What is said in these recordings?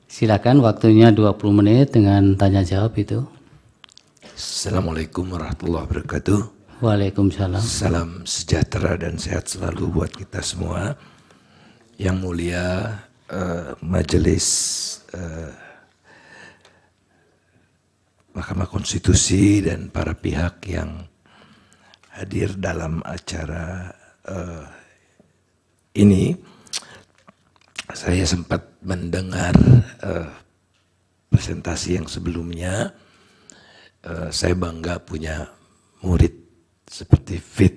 Silakan, waktunya 20 menit dengan tanya jawab itu. Assalamualaikum warahmatullahi wabarakatuh. Waalaikumsalam. Salam sejahtera dan sehat selalu buat kita semua. Yang mulia Majelis Mahkamah Konstitusi dan para pihak yang hadir dalam acara ini. Saya sempat mendengar presentasi yang sebelumnya. Saya bangga punya murid seperti Fit.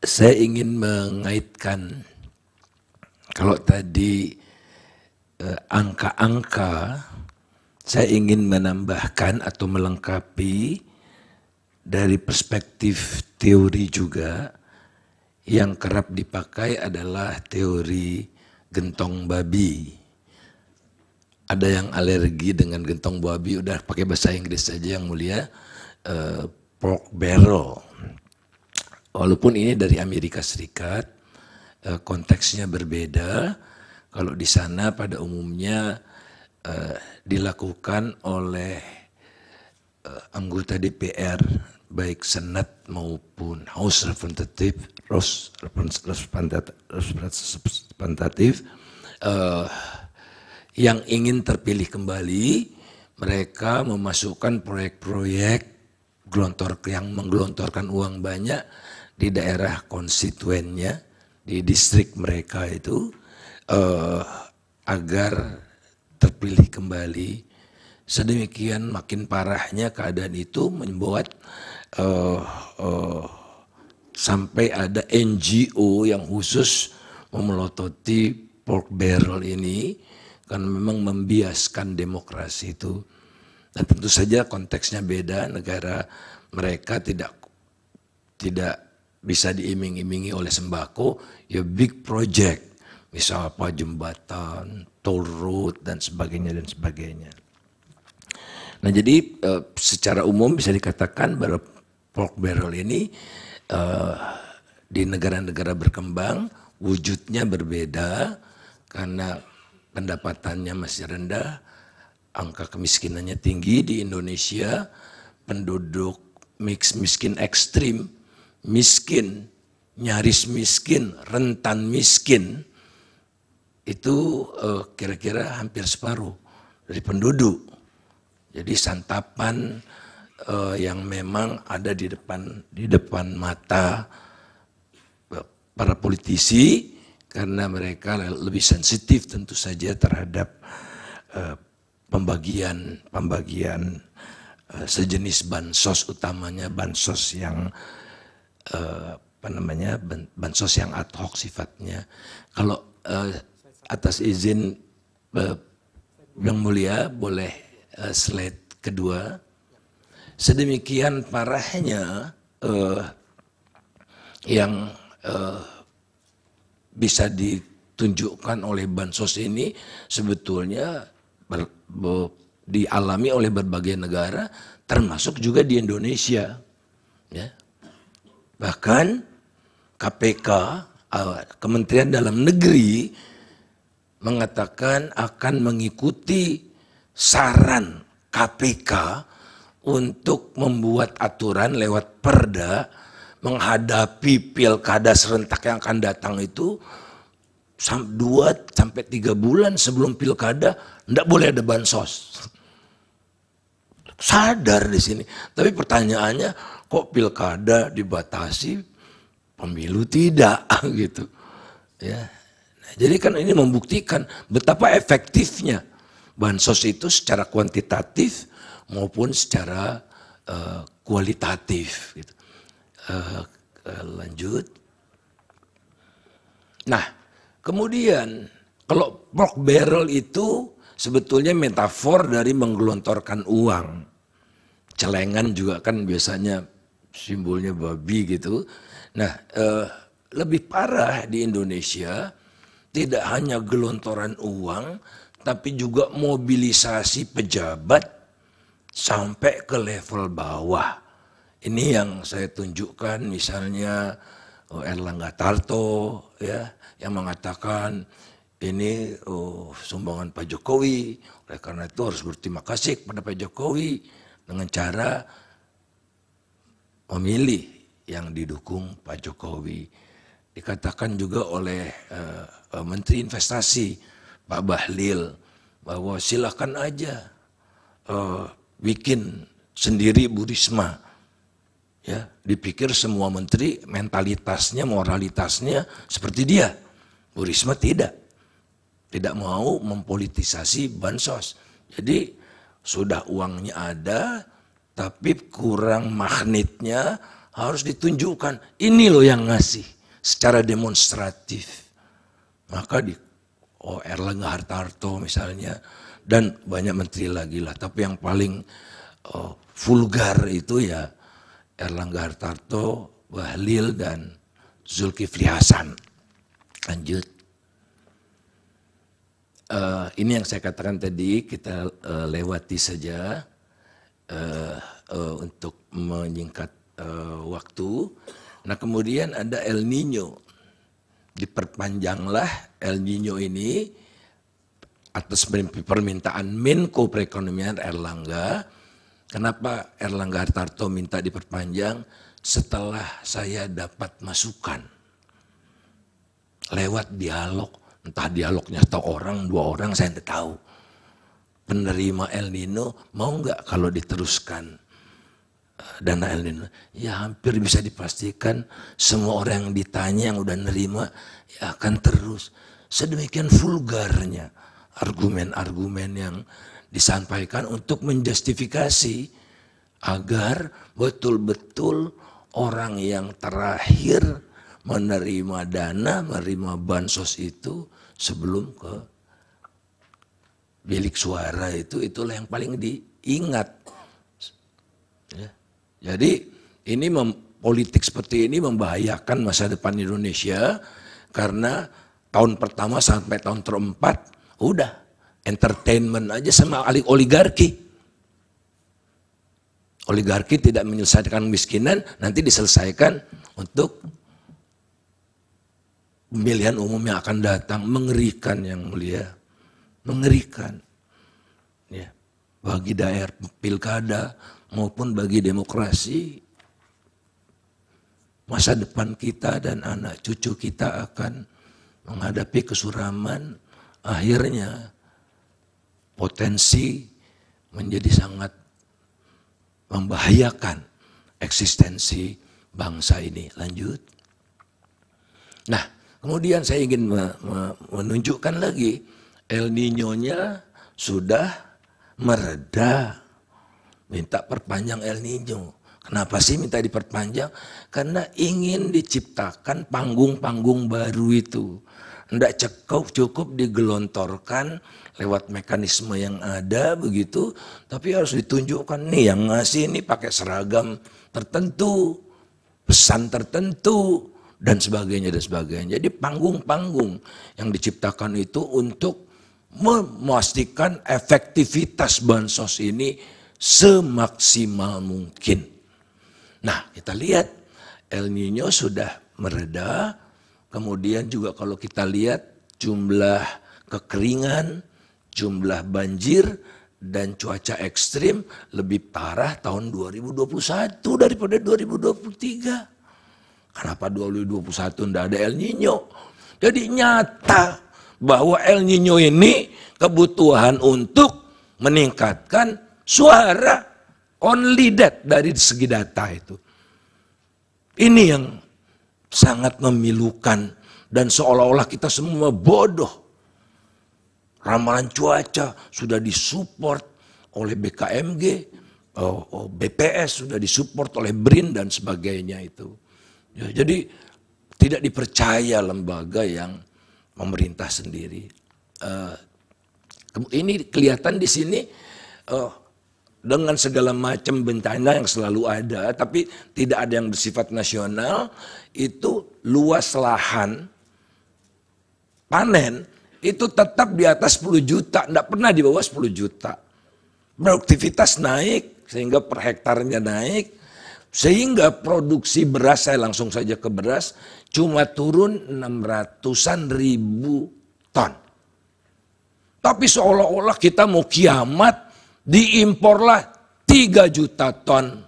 Saya ingin mengaitkan, kalau tadi angka-angka, saya ingin menambahkan atau melengkapi dari perspektif teori juga. Yang kerap dipakai adalah teori gentong babi. Ada yang alergi dengan gentong babi, udah pakai bahasa Inggris saja yang mulia, pork barrel. Walaupun ini dari Amerika Serikat, konteksnya berbeda. Kalau di sana pada umumnya dilakukan oleh anggota DPR, baik Senat maupun House Representative, yang ingin terpilih kembali, mereka memasukkan proyek-proyek yang menggelontorkan uang banyak di daerah konstituennya, di distrik mereka itu, agar terpilih kembali. Sedemikian makin parahnya keadaan itu membuat sampai ada NGO yang khusus memelototi pork barrel ini karena memang membiaskan demokrasi itu. Dan tentu saja konteksnya beda, negara mereka tidak bisa diiming-imingi oleh sembako, ya big project, misal apa jembatan, toll road dan sebagainya dan sebagainya. Nah jadi secara umum bisa dikatakan bahwa pork barrel ini di negara-negara berkembang wujudnya berbeda karena pendapatannya masih rendah, angka kemiskinannya tinggi. Di Indonesia penduduk miskin ekstrim, miskin, nyaris miskin, rentan miskin, itu kira-kira hampir separuh dari penduduk. Jadi santapan yang memang ada di depan mata para politisi, karena mereka lebih sensitif tentu saja terhadap pembagian sejenis bansos, utamanya bansos yang bansos yang ad hoc sifatnya. Kalau atas izin yang mulia boleh slide kedua. Sedemikian parahnya yang bisa ditunjukkan oleh bansos ini sebetulnya dialami oleh berbagai negara, termasuk juga di Indonesia. Ya. Bahkan KPK, Kementerian Dalam Negeri, mengatakan akan mengikuti saran KPK untuk membuat aturan lewat perda menghadapi pilkada serentak yang akan datang itu 2 sampai 3 bulan sebelum pilkada tidak boleh ada bansos. Sadar di sini. Tapi pertanyaannya, kok pilkada dibatasi, pemilu tidak gitu. Ya. Nah, jadi kan ini membuktikan betapa efektifnya bansos itu secara kuantitatif maupun secara kualitatif. Gitu. Lanjut. Nah, kemudian kalau pork barrel itu sebetulnya metafor dari menggelontorkan uang. Celengan juga kan biasanya simbolnya babi gitu. Nah, lebih parah di Indonesia, tidak hanya gelontoran uang, tapi juga mobilisasi pejabat sampai ke level bawah. Ini yang saya tunjukkan, misalnya Erlangga Tarto ya yang mengatakan ini sumbangan Pak Jokowi, oleh karena itu harus berterima kasih kepada Pak Jokowi dengan cara memilih yang didukung Pak Jokowi. Dikatakan juga oleh Menteri Investasi Pak Bahlil bahwa silakan aja bikin sendiri Bu Risma. Ya, dipikir semua menteri mentalitasnya, moralitasnya seperti dia. Bu Risma tidak mau mempolitisasi bansos. Jadi sudah uangnya ada, tapi kurang magnetnya harus ditunjukkan. Ini loh yang ngasih secara demonstratif. Maka Erlangga Hartarto misalnya, dan banyak menteri lagi lah. Tapi yang paling vulgar itu ya Erlangga Hartarto, Bahlil, dan Zulkifli Hasan. Lanjut. Ini yang saya katakan tadi, kita lewati saja untuk menyingkat waktu. Nah kemudian ada El Nino. Diperpanjanglah El Nino ini atas permintaan Menko Perekonomian Erlangga. Kenapa Erlangga Hartarto minta diperpanjang? Setelah saya dapat masukan lewat dialog, entah dialognya satu orang, dua orang, saya tidak tahu. Penerima El Nino mau nggak kalau diteruskan dana El Nino? Ya hampir bisa dipastikan semua orang yang ditanya yang udah nerima ya akan terus. Sedemikian vulgarnya argumen-argumen yang disampaikan untuk menjustifikasi agar betul-betul orang yang terakhir menerima dana, menerima bansos itu sebelum ke bilik suara itulah yang paling diingat. Ya. Jadi ini politik seperti ini membahayakan masa depan Indonesia karena tahun pertama sampai tahun keempat udah entertainment aja sama oligarki. Oligarki tidak menyelesaikan kemiskinan, nanti diselesaikan untuk pemilihan umum yang akan datang. Mengerikan yang mulia, mengerikan. Ya, bagi daerah pilkada maupun bagi demokrasi, masa depan kita dan anak cucu kita akan menghadapi kesuraman. Akhirnya potensi menjadi sangat membahayakan eksistensi bangsa ini. Lanjut. Nah, kemudian saya ingin menunjukkan lagi El Nino-nya sudah mereda. Minta perpanjang El Nino. Kenapa sih minta diperpanjang? Karena ingin diciptakan panggung-panggung baru itu. Tidak cukup digelontorkan lewat mekanisme yang ada begitu, tapi harus ditunjukkan nih yang ngasih ini pakai seragam tertentu, pesan tertentu, dan sebagainya dan sebagainya. Jadi panggung-panggung yang diciptakan itu untuk memastikan efektivitas bansos ini semaksimal mungkin. Nah, kita lihat El Nino sudah mereda. Kemudian juga kalau kita lihat jumlah kekeringan, jumlah banjir, dan cuaca ekstrim lebih parah tahun 2021 daripada 2023. Kenapa 2021 tidak ada El Nino? Jadi nyata bahwa El Nino ini kebutuhan untuk meningkatkan suara, only that dari segi data itu. Ini yang sangat memilukan dan seolah-olah kita semua bodoh. Ramalan cuaca sudah disupport oleh BKMG, BPS sudah disupport oleh BRIN dan sebagainya itu. Ya, jadi tidak dipercaya lembaga yang memerintah sendiri. Ini kelihatan di sini dengan segala macam bencana yang selalu ada, tapi tidak ada yang bersifat nasional. Itu luas lahan panen itu tetap di atas 10 juta, tidak pernah di bawah 10 juta. Produktivitas naik sehingga per hektarnya naik, Sehingga produksi beras, saya langsung saja ke beras, cuma turun 600-an ribu ton. Tapi seolah-olah kita mau kiamat, diimporlah 3 juta ton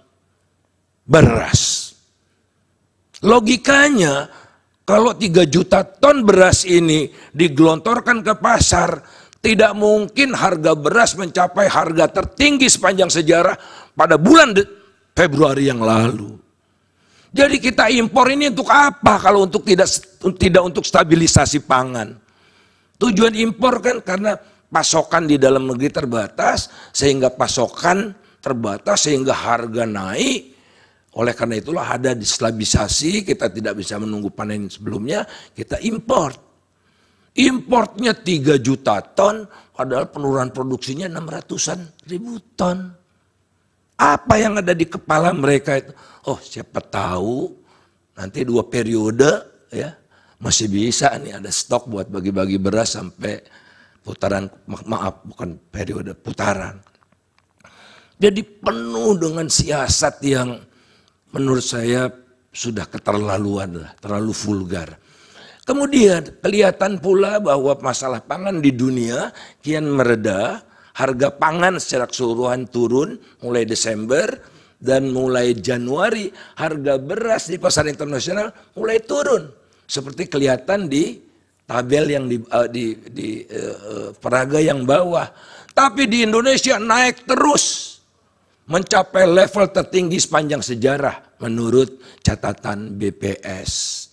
beras. Logikanya, kalau 3 juta ton beras ini digelontorkan ke pasar, tidak mungkin harga beras mencapai harga tertinggi sepanjang sejarah pada bulan Februari yang lalu. Jadi kita impor ini untuk apa kalau untuk tidak untuk stabilisasi pangan? Tujuan impor kan karena pasokan di dalam negeri terbatas, sehingga pasokan terbatas sehingga harga naik. Oleh karena itulah ada stabilisasi, kita tidak bisa menunggu panen sebelumnya, kita import. Importnya 3 juta ton, padahal penurunan produksinya 600-an ribu ton. Apa yang ada di kepala mereka itu? Oh, siapa tahu nanti 2 periode ya masih bisa nih ada stok buat bagi-bagi beras sampai putaran, maaf bukan periode, putaran. Jadi penuh dengan siasat yang menurut saya sudah keterlaluan lah, terlalu vulgar. Kemudian kelihatan pula bahwa masalah pangan di dunia kian mereda, harga pangan secara keseluruhan turun mulai Desember dan mulai Januari harga beras di pasar internasional mulai turun. Seperti kelihatan di tabel yang di peraga yang bawah. Tapi di Indonesia naik terus, mencapai level tertinggi sepanjang sejarah menurut catatan BPS.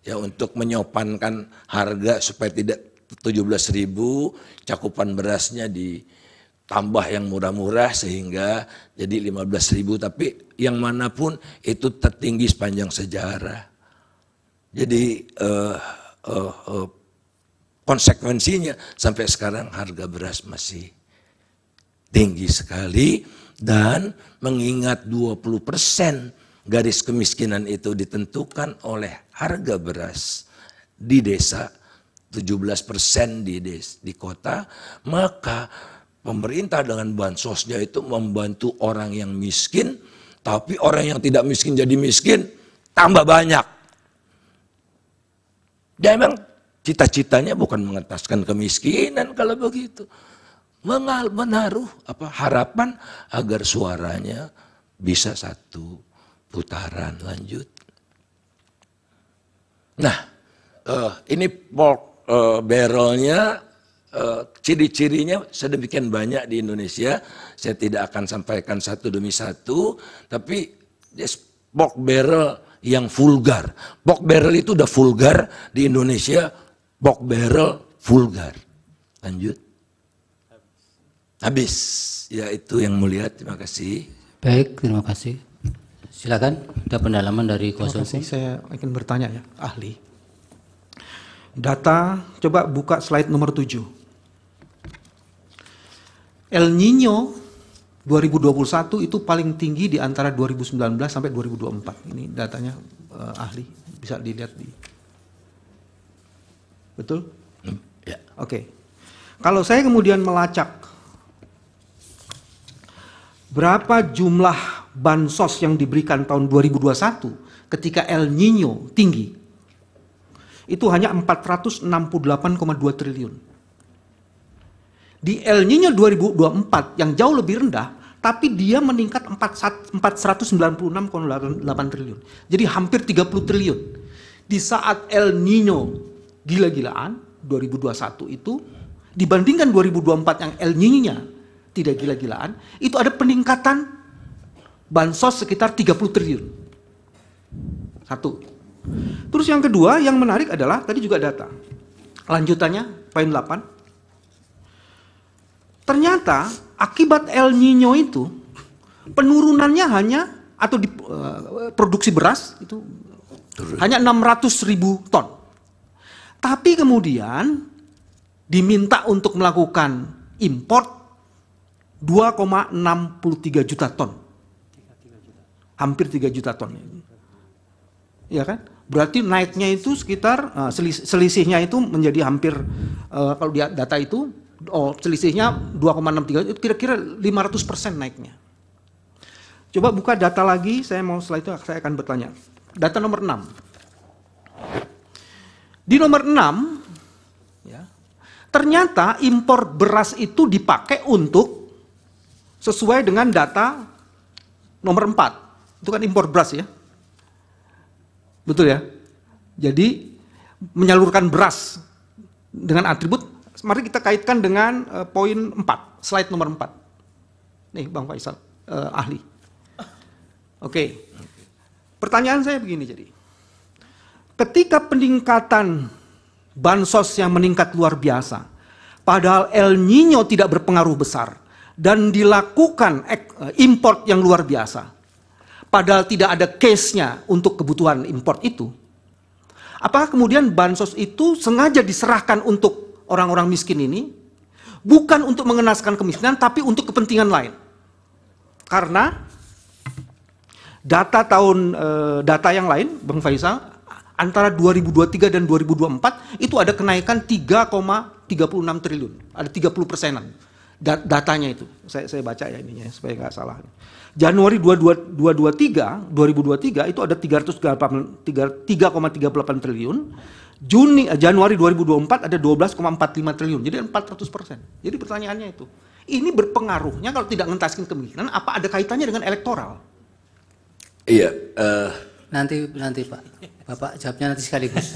Ya, untuk menyopankan harga supaya tidak 17.000, cakupan berasnya ditambah yang murah-murah sehingga jadi 15.000, tapi yang manapun itu tertinggi sepanjang sejarah. Jadi konsekuensinya sampai sekarang harga beras masih tinggi sekali, dan mengingat 20% garis kemiskinan itu ditentukan oleh harga beras di desa, 17% di kota, maka pemerintah dengan bansosnya itu membantu orang yang miskin, tapi orang yang tidak miskin jadi miskin, tambah banyak. Dia memang cita-citanya bukan mengentaskan kemiskinan kalau begitu. Menaruh harapan agar suaranya bisa satu putaran lanjut. Nah, ini pork barrelnya, ciri-cirinya sedemikian banyak di Indonesia. Saya tidak akan sampaikan satu demi satu, tapi pork barrel yang vulgar. Pork barrel itu udah vulgar di Indonesia, pork barrel vulgar. Lanjut. Habis. Ya itu yang mulia, terima kasih. Baik, terima kasih. Silakan, ada pendalaman dari kuasa hukum. Saya ingin bertanya ya, ahli. Data, coba buka slide nomor 7. El Nino 2021 itu paling tinggi di antara 2019 sampai 2024. Ini datanya ahli, bisa dilihat di. Betul? Ya. Oke. Kalau saya kemudian melacak berapa jumlah bansos yang diberikan tahun 2021 ketika El Nino tinggi, itu hanya 468,2 triliun. Di El Nino 2024 yang jauh lebih rendah, tapi dia meningkat 496,8 triliun. Jadi hampir 30 triliun. Di saat El Nino gila-gilaan 2021 itu, dibandingkan 2024 yang El Nino-nya tidak gila-gilaan, itu ada peningkatan bansos sekitar 30 triliun. Satu. Terus yang kedua yang menarik adalah tadi juga data. Lanjutannya poin 8. Ternyata akibat El Nino itu penurunannya hanya atau di produksi beras itu hanya 600.000 ton. Tapi kemudian diminta untuk melakukan import 2,63 juta ton. Hampir 3 juta ton. Ya kan? Berarti naiknya itu sekitar, selisihnya itu menjadi hampir, kalau di data itu, selisihnya 2,63, itu kira-kira 500% naiknya. Coba buka data lagi, saya mau setelah itu saya akan bertanya. Data nomor 6. Di nomor 6, ya, ternyata impor beras itu dipakai untuk sesuai dengan data nomor 4. Itu kan impor beras ya. Betul ya? Jadi menyalurkan beras dengan atribut, mari kita kaitkan dengan poin 4, slide nomor 4. Nih Bang Faisal, ahli. Oke. Pertanyaan saya begini jadi. Ketika peningkatan bansos yang meningkat luar biasa, padahal El Nino tidak berpengaruh besar, dan dilakukan import yang luar biasa, padahal tidak ada case-nya untuk kebutuhan import itu, apakah kemudian bansos itu sengaja diserahkan untuk orang-orang miskin ini, bukan untuk mengenaskan kemiskinan, tapi untuk kepentingan lain? Karena data yang lain, Bang Faisal, antara 2023 dan 2024 itu ada kenaikan 3,36 triliun, ada 30%-an datanya itu. Saya baca ya ininya supaya nggak salah. Januari 2023 itu ada 3,38 triliun. Januari 2024 ada 12,45 triliun. Jadi 400%. Jadi pertanyaannya itu, ini berpengaruhnya kalau tidak mengentaskan kemiskinan, apa ada kaitannya dengan elektoral? Iya. Nanti Pak. Bapak jawabnya nanti sekaligus.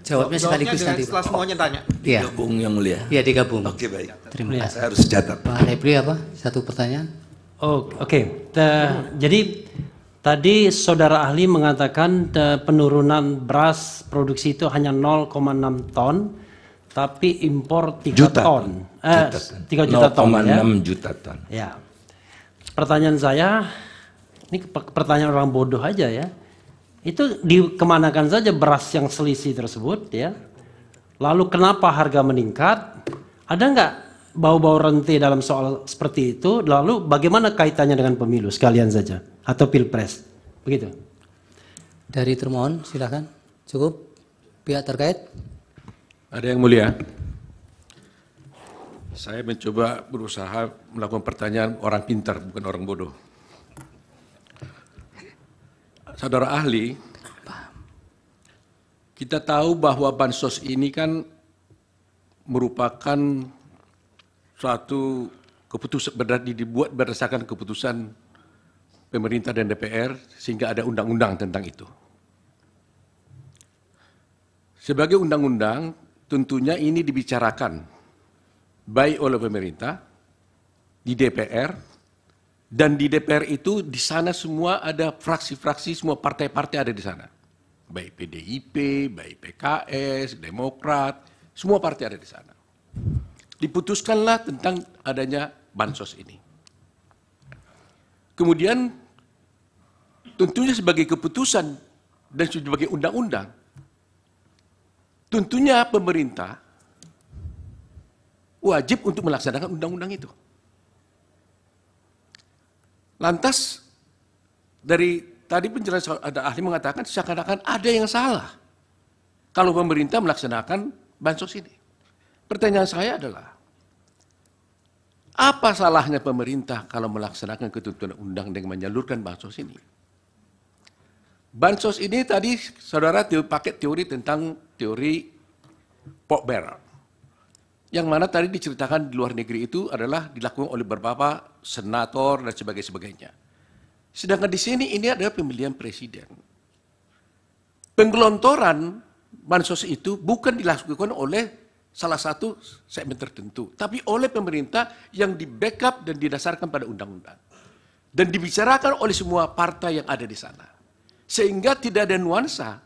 Jawabnya sekaligus nanti. Setelah semuanya tanya. Iya. Digabung yang mulia. Iya, digabung. Oke, baik. Terima kasih. Saya harus catat. Pak Repli apa? Satu pertanyaan. Oh, oke. Jadi tadi saudara ahli mengatakan penurunan beras produksi itu hanya 0,6 ton, tapi impor 3 Juta ton. 3 juta ton ya. 0,6 juta ton. Ya. Pertanyaan saya, ini pertanyaan orang bodoh aja ya. Itu dikemanakan saja beras yang selisih tersebut ya. Lalu kenapa harga meningkat? Ada nggak bau-bau rente dalam soal seperti itu? Lalu bagaimana kaitannya dengan pemilu sekalian saja atau pilpres? Begitu. Dari termohon silakan. Cukup pihak terkait. Ada yang mulia. Saya mencoba berusaha melakukan pertanyaan orang pintar, bukan orang bodoh. Saudara ahli, kita tahu bahwa bansos ini kan merupakan suatu keputusan dibuat berdasarkan keputusan pemerintah dan DPR sehingga ada undang-undang tentang itu. Sebagai undang-undang, tentunya ini dibicarakan baik oleh pemerintah di DPR. Dan di DPR itu di sana semua ada fraksi-fraksi, semua partai-partai ada di sana. Baik PDIP, baik PKS, Demokrat, semua partai ada di sana. Diputuskanlah tentang adanya bansos ini. Kemudian tentunya sebagai keputusan dan sebagai undang-undang, tentunya pemerintah wajib untuk melaksanakan undang-undang itu. Lantas dari tadi penjelasan ada ahli mengatakan seakan-akan ada yang salah kalau pemerintah melaksanakan bansos ini. Pertanyaan saya adalah, apa salahnya pemerintah kalau melaksanakan ketentuan undang dengan menyalurkan bansos ini? Bansos ini tadi saudara pakai teori tentang teori pork barrel. Yang mana tadi diceritakan di luar negeri itu adalah dilakukan oleh beberapa senator dan sebagainya. Sedangkan di sini ini adalah pemilihan presiden. Penggelontoran bansos itu bukan dilakukan oleh salah satu segmen tertentu, tapi oleh pemerintah yang di-backup dan didasarkan pada undang-undang. Dan dibicarakan oleh semua partai yang ada di sana. Sehingga tidak ada nuansa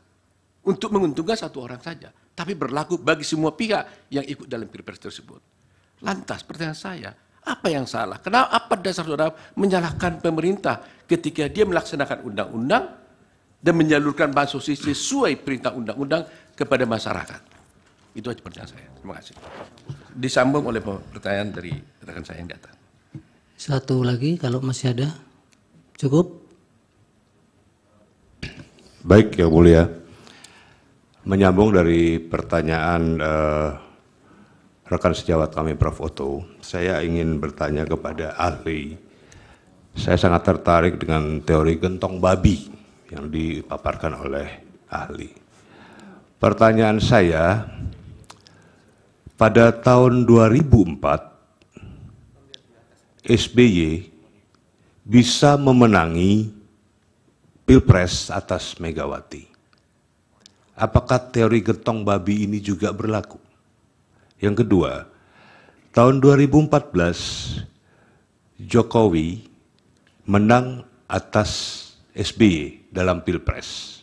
untuk menguntungkan satu orang saja, tapi berlaku bagi semua pihak yang ikut dalam pilpres tersebut. Lantas pertanyaan saya, apa yang salah? Apa dasar saudara menyalahkan pemerintah ketika dia melaksanakan undang-undang dan menyalurkan bansos sesuai perintah undang-undang kepada masyarakat? Itu aja pertanyaan saya. Terima kasih. Disambung oleh pertanyaan dari rekan saya yang datang. Satu lagi kalau masih ada. Cukup? Baik, Yang Mulia. Menyambung dari pertanyaan rekan sejawat kami Prof. Otto, saya ingin bertanya kepada ahli Saya sangat tertarik dengan teori gentong babi yang dipaparkan oleh ahli. Pertanyaan saya, pada tahun 2004, SBY bisa memenangi Pilpres atas Megawati. Apakah teori gentong babi ini juga berlaku? Yang kedua, tahun 2014, Jokowi menang atas SBY dalam Pilpres.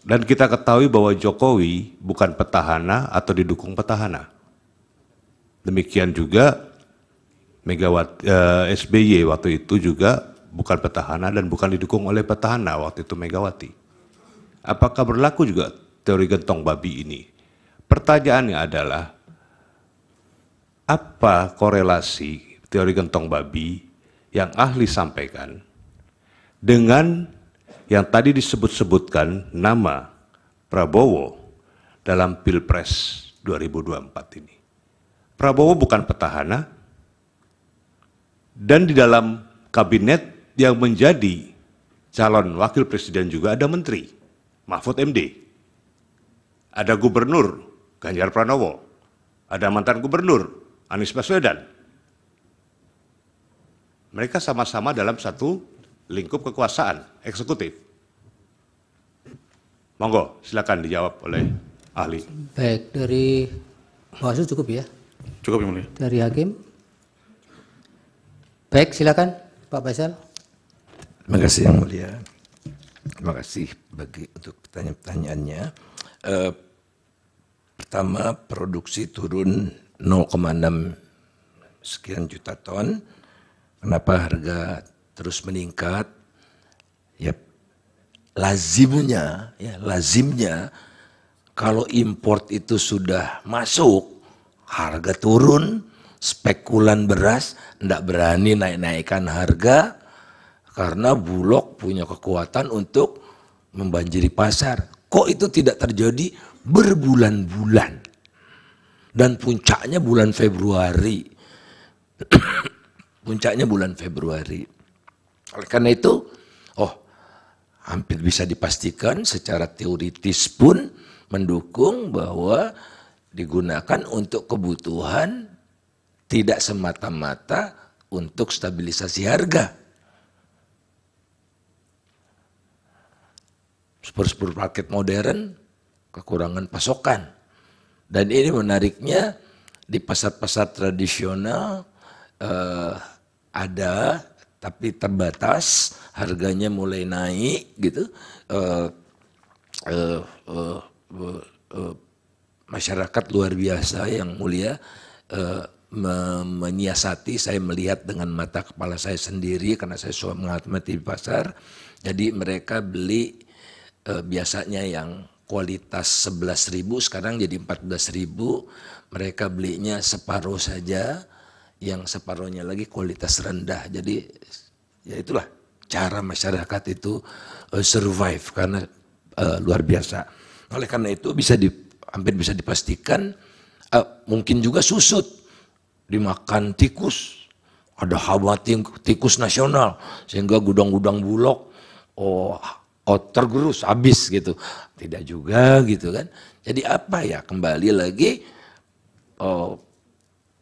Dan kita ketahui bahwa Jokowi bukan petahana atau didukung petahana. Demikian juga Megawati, SBY waktu itu juga bukan petahana dan bukan didukung oleh petahana waktu itu Megawati. Apakah berlaku juga teori gentong babi ini? Pertanyaannya adalah, apa korelasi teori gentong babi yang ahli sampaikan dengan yang tadi disebut-sebutkan nama Prabowo dalam Pilpres 2024 ini? Prabowo bukan petahana, dan di dalam kabinet yang menjadi calon wakil presiden juga ada menteri, Mahfud MD. Ada gubernur, Ganjar Pranowo. Ada mantan gubernur, Anies Baswedan. Mereka sama-sama dalam satu lingkup kekuasaan, eksekutif. Monggo, silakan dijawab oleh ahli. Baik, dari Bawaslu cukup ya? Cukup, Yang Mulia. Dari Hakim? Baik, silakan Pak Faisal. Terima kasih Yang Mulia. Terima kasih untuk pertanyaan-pertanyaannya. Pertama, produksi turun 0,6 sekian juta ton. Kenapa harga terus meningkat? Ya, lazimnya kalau import itu sudah masuk, harga turun, spekulan beras tidak berani naik-naikkan harga karena Bulog punya kekuatan untuk membanjiri pasar. Kok itu tidak terjadi berbulan-bulan? Dan puncaknya bulan Februari. Puncaknya bulan Februari. Oleh karena itu, hampir bisa dipastikan secara teoritis pun mendukung bahwa digunakan untuk kebutuhan tidak semata-mata untuk stabilisasi harga. Supermarket modern kekurangan pasokan. Dan ini menariknya di pasar-pasar tradisional ada tapi terbatas, harganya mulai naik gitu. Masyarakat luar biasa Yang Mulia menyiasati, saya melihat dengan mata kepala saya sendiri karena saya suka mengamati di pasar. Jadi mereka beli biasanya yang kualitas 11.000 sekarang jadi 14.000, mereka belinya separuh saja, yang separuhnya lagi kualitas rendah. Jadi ya itulah cara masyarakat itu survive karena luar biasa. Oleh karena itu hampir bisa dipastikan mungkin juga susut, dimakan tikus, ada hama tikus nasional sehingga gudang-gudang Bulog tergerus habis gitu. Tidak juga gitu kan. Jadi apa ya, kembali lagi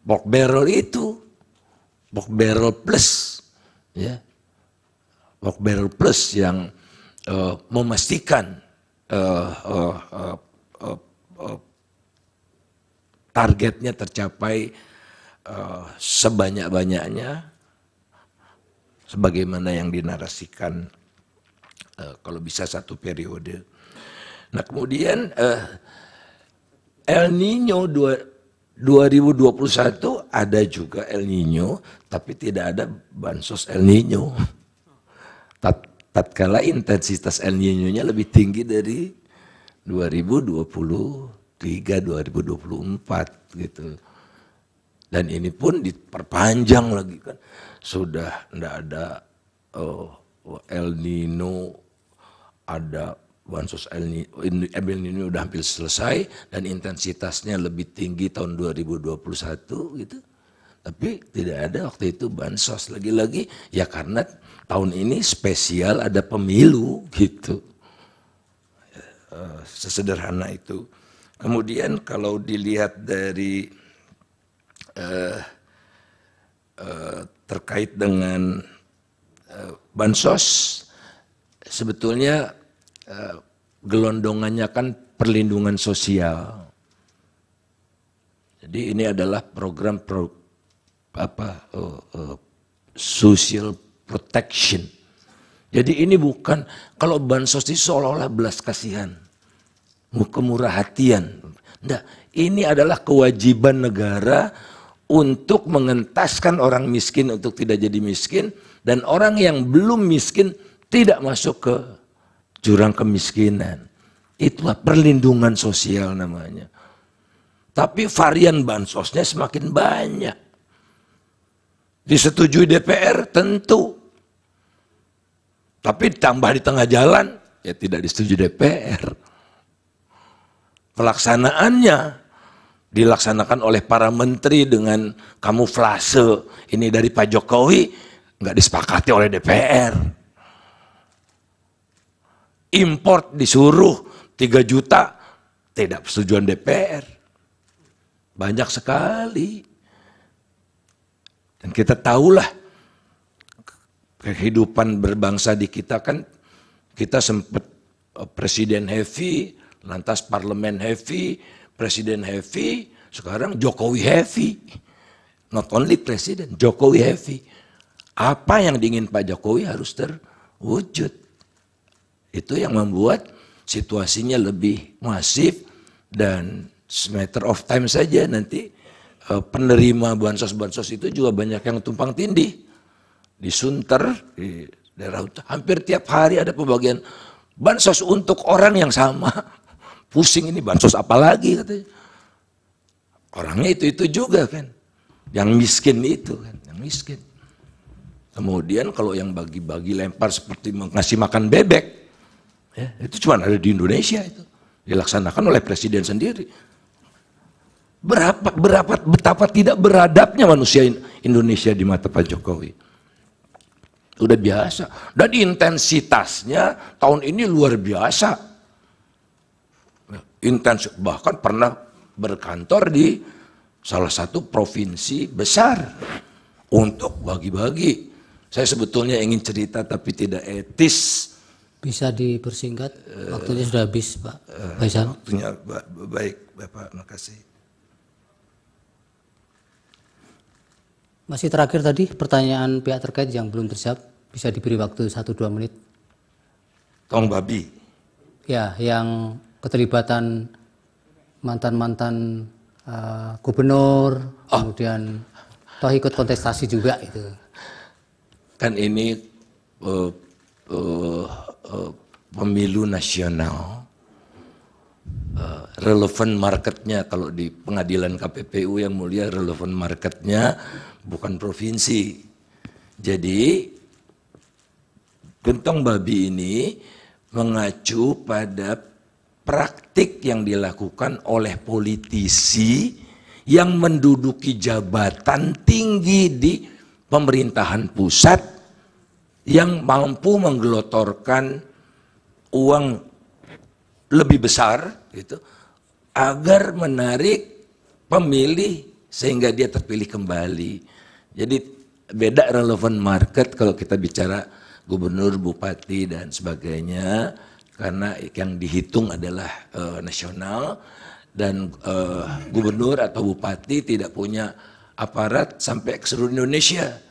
pork barrel itu, pork barrel plus ya, pork barrel plus yang memastikan targetnya tercapai sebanyak-banyaknya sebagaimana yang dinarasikan kalau bisa satu periode. Nah kemudian El Nino 2021 ada juga El Nino, tapi tidak ada bansos El Nino. Tatkala intensitas El Nino-nya lebih tinggi dari 2023-2024 gitu. Dan ini pun diperpanjang lagi kan, sudah tidak ada El Nino, ada bansos El Nino udah hampir selesai dan intensitasnya lebih tinggi tahun 2021 gitu. Tapi tidak ada waktu itu bansos. Lagi-lagi ya karena tahun ini spesial ada pemilu gitu. Sesederhana itu. Kemudian kalau dilihat dari terkait dengan bansos, sebetulnya gelondongannya kan perlindungan sosial. Jadi ini adalah program social protection. Jadi ini bukan, kalau bansos itu seolah-olah belas kasihan, kemurah hatian. Enggak, ini adalah kewajiban negara untuk mengentaskan orang miskin untuk tidak jadi miskin, dan orang yang belum miskin tidak masuk ke jurang kemiskinan. Itulah perlindungan sosial namanya. Tapi varian bansosnya semakin banyak. Disetujui DPR tentu. Tapi tambah di tengah jalan, ya tidak disetujui DPR. Pelaksanaannya dilaksanakan oleh para menteri dengan kamuflase. Ini dari Pak Jokowi, nggak disepakati oleh DPR. Import disuruh 3 juta, tidak persetujuan DPR. Banyak sekali. Dan kita tahulah kehidupan berbangsa di kita kan, kita sempat presiden heavy, lantas parlemen heavy, presiden heavy, sekarang Jokowi heavy. Not only presiden, Jokowi heavy. Apa yang diingin Pak Jokowi harus terwujud. Itu yang membuat situasinya lebih masif, dan matter of time saja nanti penerima bansos-bansos itu juga banyak yang tumpang tindih. Di Sunter, di daerah hampir tiap hari ada pembagian bansos untuk orang yang sama. Pusing ini bansos apa lagi katanya. Orangnya itu juga kan. Yang miskin itu kan, yang miskin. Kemudian kalau yang bagi-bagi lempar seperti ngasih makan bebek, ya, itu cuma ada di Indonesia itu. Dilaksanakan oleh presiden sendiri. Betapa tidak beradabnya manusia Indonesia di mata Pak Jokowi. Udah biasa. Dan intensitasnya tahun ini luar biasa. Intens, bahkan pernah berkantor di salah satu provinsi besar untuk bagi-bagi. Saya sebetulnya ingin cerita tapi tidak etis. Bisa dipersingkat, waktunya sudah habis Pak Faisal. Waktunya baik Bapak, makasih. Masih terakhir tadi pertanyaan pihak terkait yang belum terjawab, bisa diberi waktu 1-2 menit. Tong babi. Ya, yang keterlibatan mantan-mantan gubernur, kemudian toh ikut kontestasi juga itu. Kan ini pemilu nasional, relevan marketnya kalau di pengadilan KPPU yang mulia, relevan marketnya bukan provinsi. Jadi gentong babi ini mengacu pada praktik yang dilakukan oleh politisi yang menduduki jabatan tinggi di pemerintahan pusat yang mampu menggelotorkan uang lebih besar gitu, agar menarik pemilih sehingga dia terpilih kembali. Jadi beda relevan market kalau kita bicara gubernur, bupati dan sebagainya, karena yang dihitung adalah nasional, dan gubernur atau bupati tidak punya aparat sampai ke seluruh Indonesia.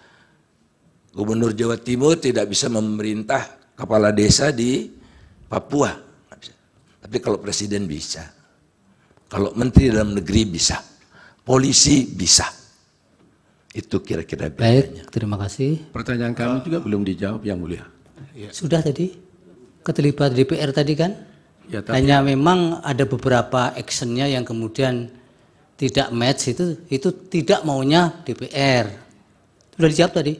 Gubernur Jawa Timur tidak bisa memerintah kepala desa di Papua, tapi kalau presiden bisa, kalau menteri dalam negeri bisa, polisi bisa. Itu kira-kira bedanya. Baik, terima kasih. Pertanyaan kami juga belum dijawab Yang Mulia. Sudah tadi keterlibatan DPR tadi kan? Ya, tapi, hanya memang ada beberapa actionnya yang kemudian tidak match, itu tidak maunya DPR. Sudah dijawab tadi.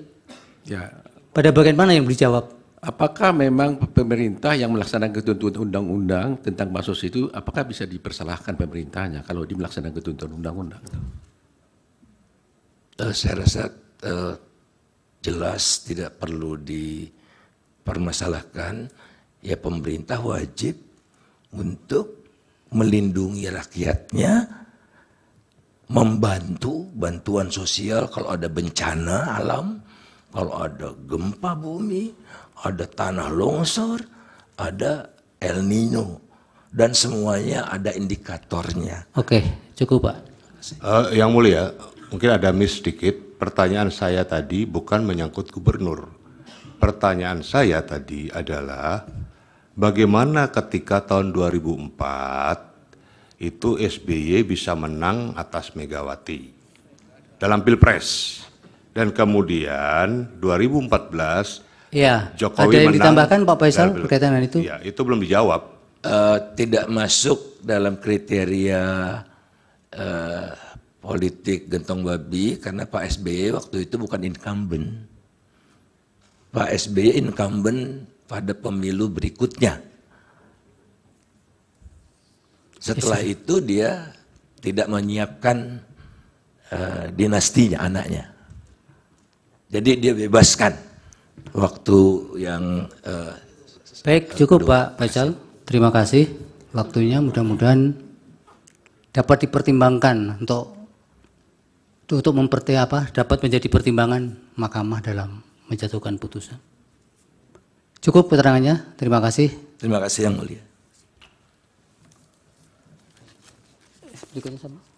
ya, Pada bagian mana yang dijawab? apakah memang pemerintah yang melaksanakan ketentuan undang-undang tentang bansos itu, apakah bisa dipersalahkan pemerintahnya kalau dia melaksanakan ketentuan undang-undang? saya rasa jelas tidak perlu dipermasalahkan. Ya pemerintah wajib untuk melindungi rakyatnya, membantu bantuan sosial kalau ada bencana alam, kalau ada gempa bumi, ada tanah longsor, ada El Nino, dan semuanya ada indikatornya. Oke, cukup Pak. Yang Mulia, mungkin ada miss sedikit. Pertanyaan saya tadi bukan menyangkut gubernur. Pertanyaan saya tadi adalah bagaimana ketika tahun 2004 itu SBY bisa menang atas Megawati dalam Pilpres, dan kemudian 2014 Ya, Jokowi ada yang menang ditambahkan Pak Faisal dalam berkaitan dengan itu? Ya, itu belum dijawab. Tidak masuk dalam kriteria politik gentong babi karena Pak SBY waktu itu bukan incumbent. Pak SBY incumbent pada pemilu berikutnya. Setelah itu dia tidak menyiapkan dinastinya, anaknya. Jadi dia bebaskan waktu yang Baik, cukup Pak Faisal. Terima kasih waktunya. Mudah-mudahan dapat dipertimbangkan untuk dapat menjadi pertimbangan mahkamah dalam menjatuhkan putusan. Cukup keterangannya. Terima kasih. terima kasih Yang Mulia. Berikutnya sama.